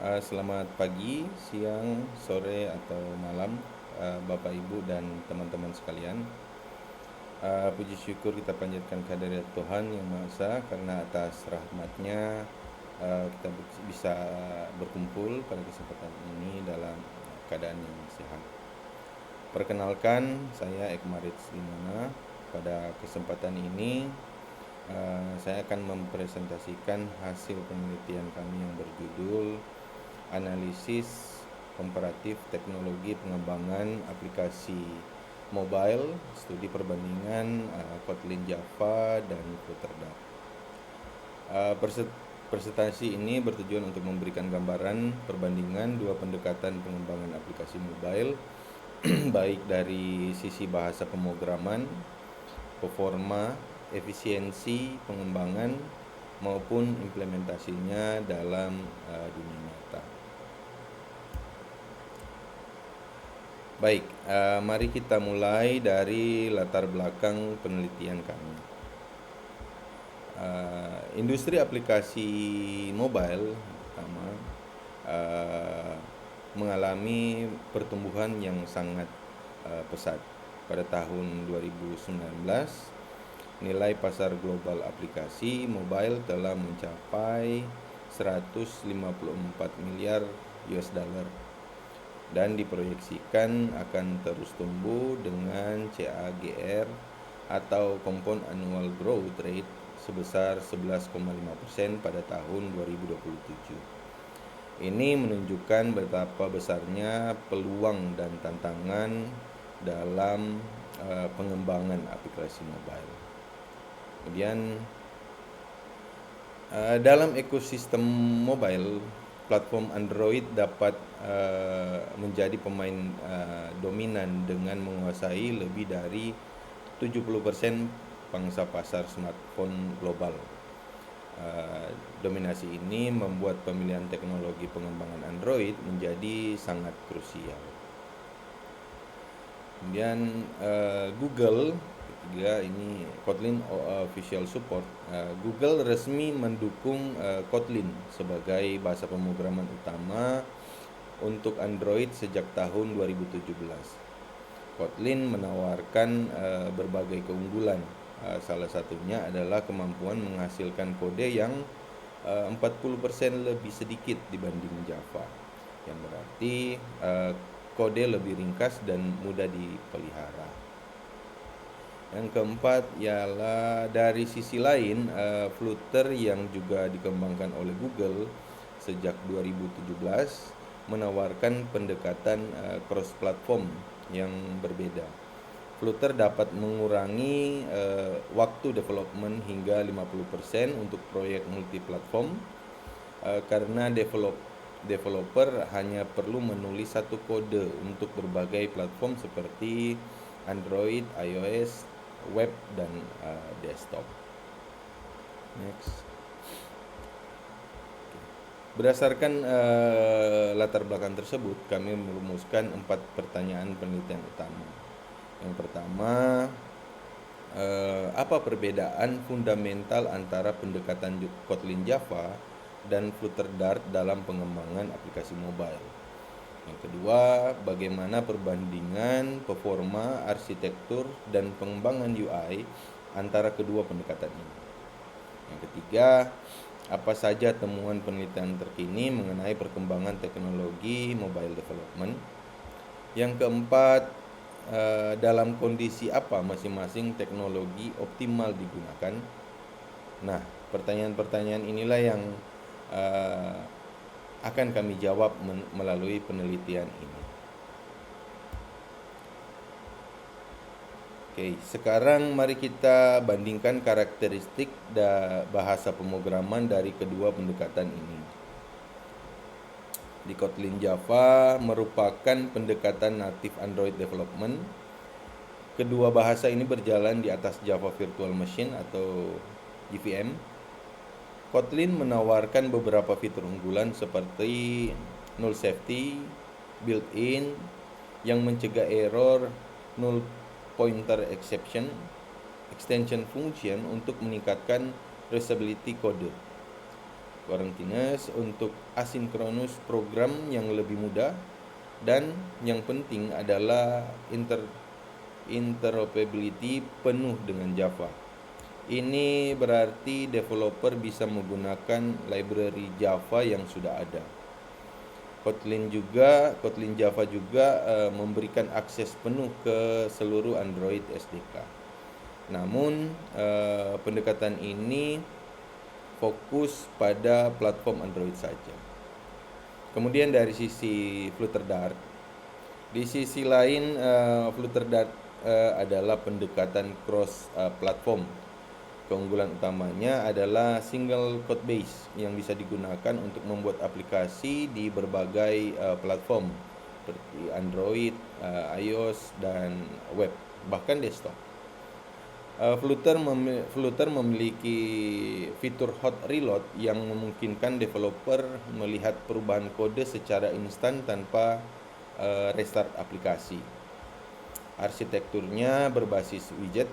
Selamat pagi, siang, sore, atau malam, Bapak, Ibu, dan teman-teman sekalian. Puji syukur kita panjatkan kehadirat Tuhan Yang Maha Esa, karena atas rahmat-Nya kita bisa berkumpul pada kesempatan ini dalam keadaan yang sehat. Perkenalkan, saya Ekmarit Slimana. Pada kesempatan ini saya akan mempresentasikan hasil penelitian kami yang berjudul Analisis Komparatif Teknologi Pengembangan Aplikasi Mobile, Studi Perbandingan Kotlin Java dan Flutter Dart. Presentasi ini bertujuan untuk memberikan gambaran perbandingan dua pendekatan pengembangan aplikasi mobile baik dari sisi bahasa pemrograman, performa, efisiensi pengembangan maupun implementasinya dalam dunia nyata. Baik, mari kita mulai dari latar belakang penelitian kami. Industri aplikasi mobile pertama mengalami pertumbuhan yang sangat pesat. Pada tahun 2019, nilai pasar global aplikasi mobile telah mencapai 154 miliar US dollar dan diproyeksikan akan terus tumbuh dengan CAGR atau Compound Annual Growth Rate sebesar 11,5% pada tahun 2027. Ini menunjukkan betapa besarnya peluang dan tantangan dalam pengembangan aplikasi mobile. Kemudian dalam ekosistem mobile, platform Android dapat menjadi pemain dominan dengan menguasai lebih dari 70% pangsa pasar smartphone global. Dominasi ini membuat pemilihan teknologi pengembangan Android menjadi sangat krusial. Kemudian Google, ketiga ini Kotlin Official Support. Google resmi mendukung Kotlin sebagai bahasa pemrograman utama untuk Android sejak tahun 2017. Kotlin menawarkan berbagai keunggulan. Salah satunya adalah kemampuan menghasilkan kode yang 40% lebih sedikit dibanding Java, yang berarti kode lebih ringkas dan mudah dipelihara. Yang keempat ialah dari sisi lain, Flutter yang juga dikembangkan oleh Google sejak 2017 menawarkan pendekatan cross-platform yang berbeda. Flutter dapat mengurangi waktu development hingga 50% untuk proyek multiplatform karena developer hanya perlu menulis satu kode untuk berbagai platform seperti Android, iOS, web, dan desktop. Next. Berdasarkan latar belakang tersebut, kami merumuskan 4 pertanyaan penelitian utama. Yang pertama, apa perbedaan fundamental antara pendekatan Kotlin Java dan Flutter Dart dalam pengembangan aplikasi mobile? Yang kedua, bagaimana perbandingan performa, arsitektur, dan pengembangan UI antara kedua pendekatan ini? Yang ketiga, apa saja temuan penelitian terkini mengenai perkembangan teknologi mobile development? Yang keempat, dalam kondisi apa masing-masing teknologi optimal digunakan? Nah, pertanyaan-pertanyaan inilah yang akan kami jawab melalui penelitian ini. Oke, sekarang mari kita bandingkan karakteristik bahasa pemrograman dari kedua pendekatan ini. Di Kotlin Java merupakan pendekatan native Android development. Kedua bahasa ini berjalan di atas Java Virtual Machine atau JVM. Kotlin menawarkan beberapa fitur unggulan seperti null safety, built-in, yang mencegah error, null pointer exception, extension function untuk meningkatkan reusability kode. Quarantines untuk asinkronus program yang lebih mudah, dan yang penting adalah interoperability penuh dengan Java. Ini berarti developer bisa menggunakan library Java yang sudah ada. Kotlin Java juga memberikan akses penuh ke seluruh Android SDK. Namun pendekatan ini fokus pada platform Android saja. Kemudian dari sisi Flutter Dart, di sisi lain Flutter Dart adalah pendekatan cross platform. Keunggulan utamanya adalah single code base yang bisa digunakan untuk membuat aplikasi di berbagai platform seperti Android, iOS, dan web, bahkan desktop. Flutter memiliki fitur hot reload yang memungkinkan developer melihat perubahan kode secara instan tanpa restart aplikasi. Arsitekturnya berbasis widget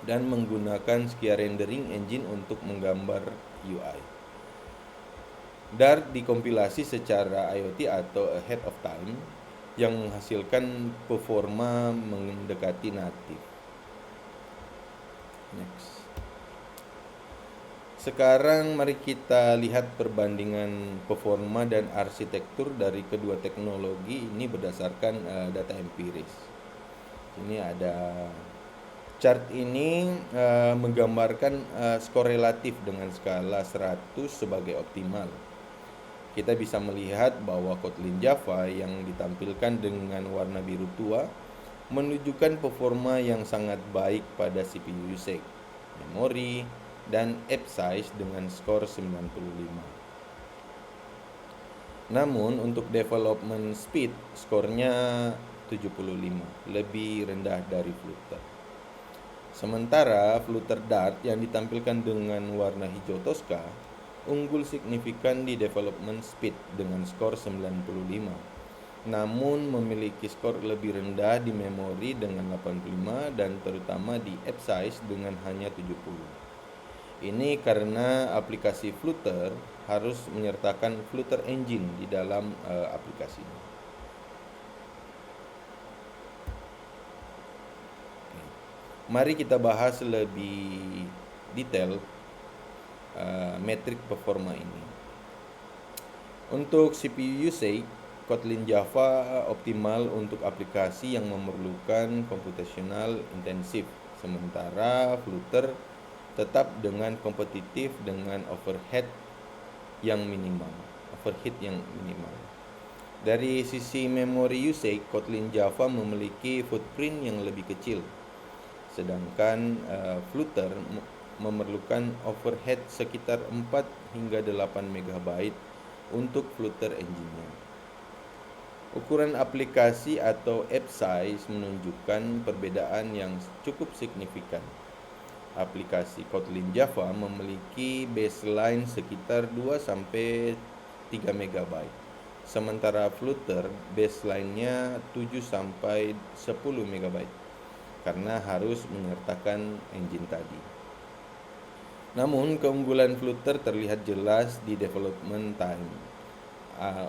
dan menggunakan Skia Rendering Engine untuk menggambar UI. Dart dikompilasi secara IoT atau ahead of time yang menghasilkan performa mendekati native. Next. Sekarang mari kita lihat perbandingan performa dan arsitektur dari kedua teknologi ini berdasarkan data empiris. Ini ada chart ini menggambarkan skor relatif dengan skala 100 sebagai optimal. Kita bisa melihat bahwa Kotlin Java yang ditampilkan dengan warna biru tua menunjukkan performa yang sangat baik pada CPU usage, memori, dan app size dengan skor 95. Namun untuk development speed skornya 75, lebih rendah dari Flutter. Sementara Flutter Dart yang ditampilkan dengan warna hijau Tosca unggul signifikan di development speed dengan skor 95, namun memiliki skor lebih rendah di memori dengan 85 dan terutama di app size dengan hanya 70. Ini karena aplikasi Flutter harus menyertakan Flutter Engine di dalam aplikasinya. Mari kita bahas lebih detail metrik performa ini. Untuk CPU usage, Kotlin Java optimal untuk aplikasi yang memerlukan computational intensif, sementara Flutter tetap dengan kompetitif dengan overhead yang minimal. Dari sisi memory usage, Kotlin Java memiliki footprint yang lebih kecil, sedangkan Flutter memerlukan overhead sekitar 4 hingga 8 MB untuk Flutter engine-nya. Ukuran aplikasi atau app size menunjukkan perbedaan yang cukup signifikan. Aplikasi Kotlin Java memiliki baseline sekitar 2-3 MB, sementara Flutter baseline-nya 7-10 MB karena harus menyertakan engine tadi. Namun keunggulan Flutter terlihat jelas di development time.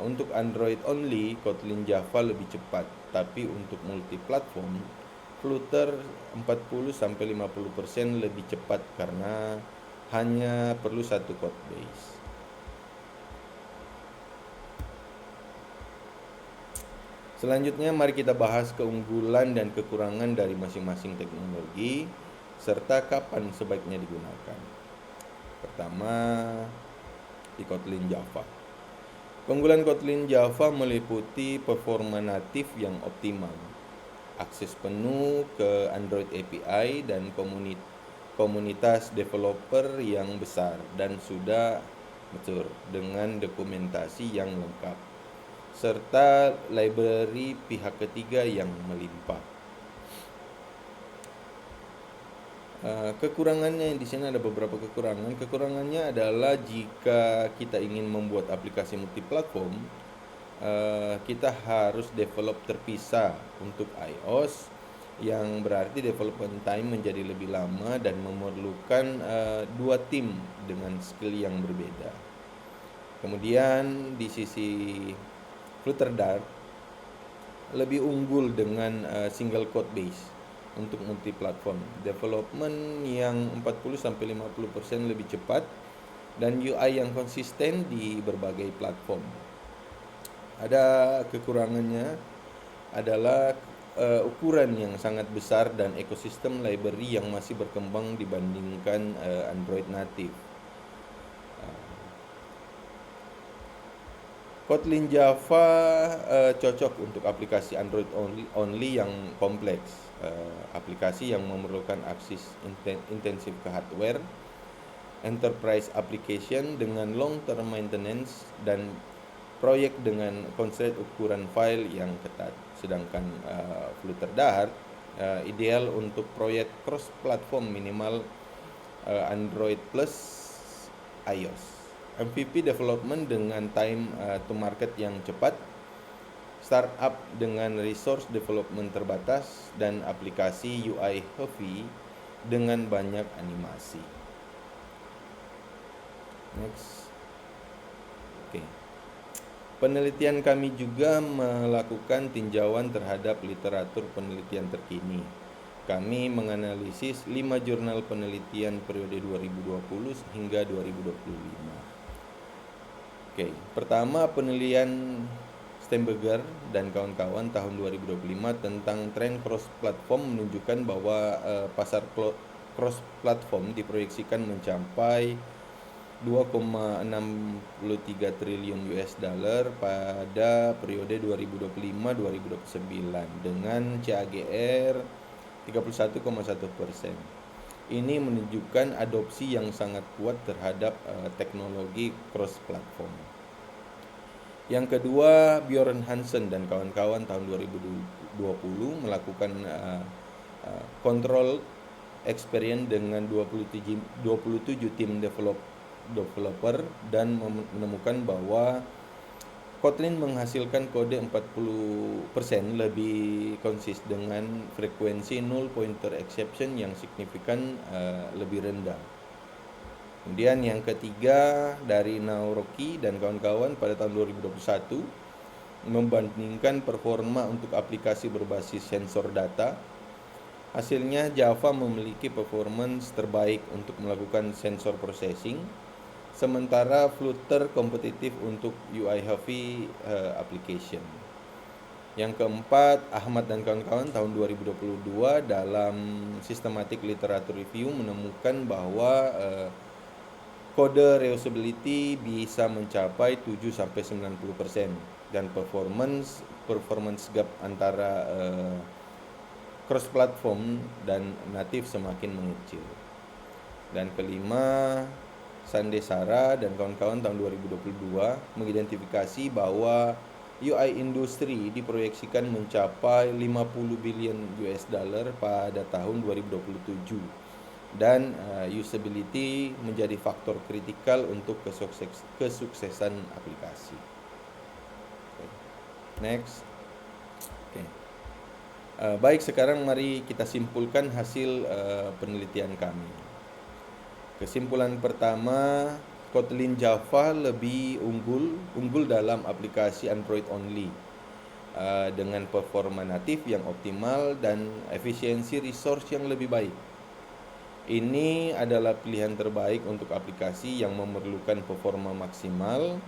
Untuk Android only, Kotlin Java lebih cepat, tapi untuk multi-platform, Flutter 40-50% lebih cepat karena hanya perlu satu code base. Selanjutnya mari kita bahas keunggulan dan kekurangan dari masing-masing teknologi serta kapan sebaiknya digunakan. Pertama, di Kotlin Java. Keunggulan Kotlin Java meliputi performa natif yang optimal, akses penuh ke Android API dan komunitas developer yang besar dan sudah mature dengan dokumentasi yang lengkap, serta library pihak ketiga yang melimpah. Kekurangannya di sini ada beberapa kekurangan. Kekurangannya adalah jika kita ingin membuat aplikasi multiplatform, kita harus develop terpisah untuk iOS, yang berarti development time menjadi lebih lama dan memerlukan 2 tim dengan skill yang berbeda. Kemudian di sisi Flutter Dart lebih unggul dengan single code base untuk multi platform. Development yang 40-50% lebih cepat dan UI yang konsisten di berbagai platform. Ada kekurangannya adalah ukuran yang sangat besar dan ekosistem library yang masih berkembang dibandingkan Android native. Kotlin Java cocok untuk aplikasi Android only yang kompleks, aplikasi yang memerlukan akses intensif ke hardware, enterprise application dengan long term maintenance, dan proyek dengan constraint ukuran file yang ketat. Sedangkan Flutter Dart ideal untuk proyek cross platform minimal Android plus iOS. MVP development dengan time to market yang cepat, startup dengan resource development terbatas, dan aplikasi UI heavy dengan banyak animasi. Next. Oke. Penelitian kami juga melakukan tinjauan terhadap literatur penelitian terkini. Kami menganalisis 5 jurnal penelitian periode 2020 hingga 2025. Oke, pertama penelitian Steinberger dan kawan-kawan tahun 2025 tentang tren cross platform menunjukkan bahwa pasar cross platform diproyeksikan mencapai 2,63 triliun US dollar pada periode 2025-2029 dengan CAGR 31,1%. Ini menunjukkan adopsi yang sangat kuat terhadap teknologi cross platform. Yang kedua, Bjorn Hansen dan kawan-kawan tahun 2020 melakukan control experience dengan 27 tim developer dan menemukan bahwa Kotlin menghasilkan kode 40% lebih konsis dengan frekuensi null pointer exception yang signifikan lebih rendah. Kemudian yang ketiga dari Naoki dan kawan-kawan pada tahun 2021 membandingkan performa untuk aplikasi berbasis sensor data. Hasilnya Java memiliki performance terbaik untuk melakukan sensor processing, sementara Flutter kompetitif untuk UI heavy application. Yang keempat, Ahmad dan kawan-kawan tahun 2022 dalam Systematic Literature Review menemukan bahwa kode reusability bisa mencapai 7-90% dan performance gap antara cross platform dan native semakin mengecil. Dan kelima, Sandesara dan kawan-kawan tahun 2022 mengidentifikasi bahwa UI industri diproyeksikan mencapai 50 billion US dollar pada tahun 2027 dan usability menjadi faktor kritikal untuk kesuksesan aplikasi. Next. Baik, sekarang mari kita simpulkan hasil penelitian kami. Kesimpulan pertama, Kotlin Java lebih unggul dalam aplikasi Android only dengan performa natif yang optimal dan efisiensi resource yang lebih baik. Ini adalah pilihan terbaik untuk aplikasi yang memerlukan performa maksimal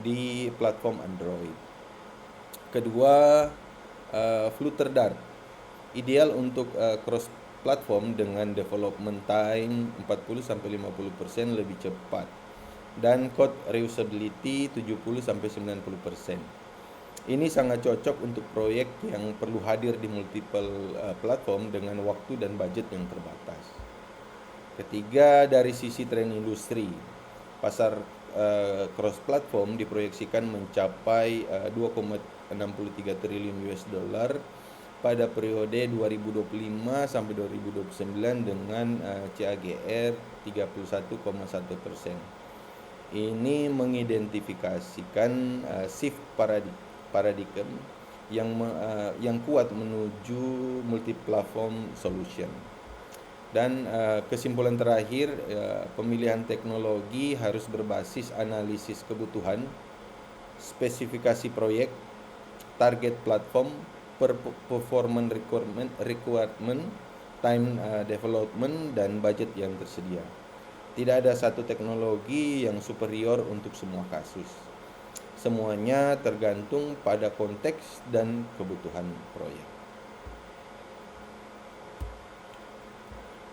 di platform Android. Kedua, Flutter Dart ideal untuk cross platform dengan development time 40-50% lebih cepat dan code reusability 70-90%. Ini sangat cocok untuk proyek yang perlu hadir di multiple platform dengan waktu dan budget yang terbatas. Ketiga, dari sisi tren industri, pasar cross platform diproyeksikan mencapai 2,63 triliun US dollar pada periode 2025 sampai 2029 dengan CAGR 31,1%. Ini mengidentifikasikan shift paradigm yang kuat menuju multi-platform solution. Dan kesimpulan terakhir, pemilihan teknologi harus berbasis analisis kebutuhan, spesifikasi proyek, target platform, performance requirement, time development, dan budget yang tersedia. Tidak ada satu teknologi yang superior untuk semua kasus. Semuanya tergantung pada konteks dan kebutuhan proyek.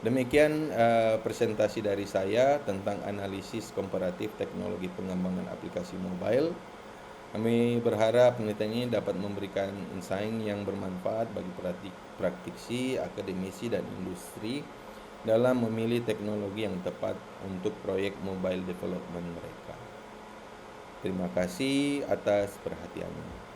Demikian presentasi dari saya tentang analisis komparatif teknologi pengembangan aplikasi mobile. Kami berharap penelitian ini dapat memberikan insight yang bermanfaat bagi praktisi, akademisi, dan industri dalam memilih teknologi yang tepat untuk proyek mobile development mereka. Terima kasih atas perhatiannya.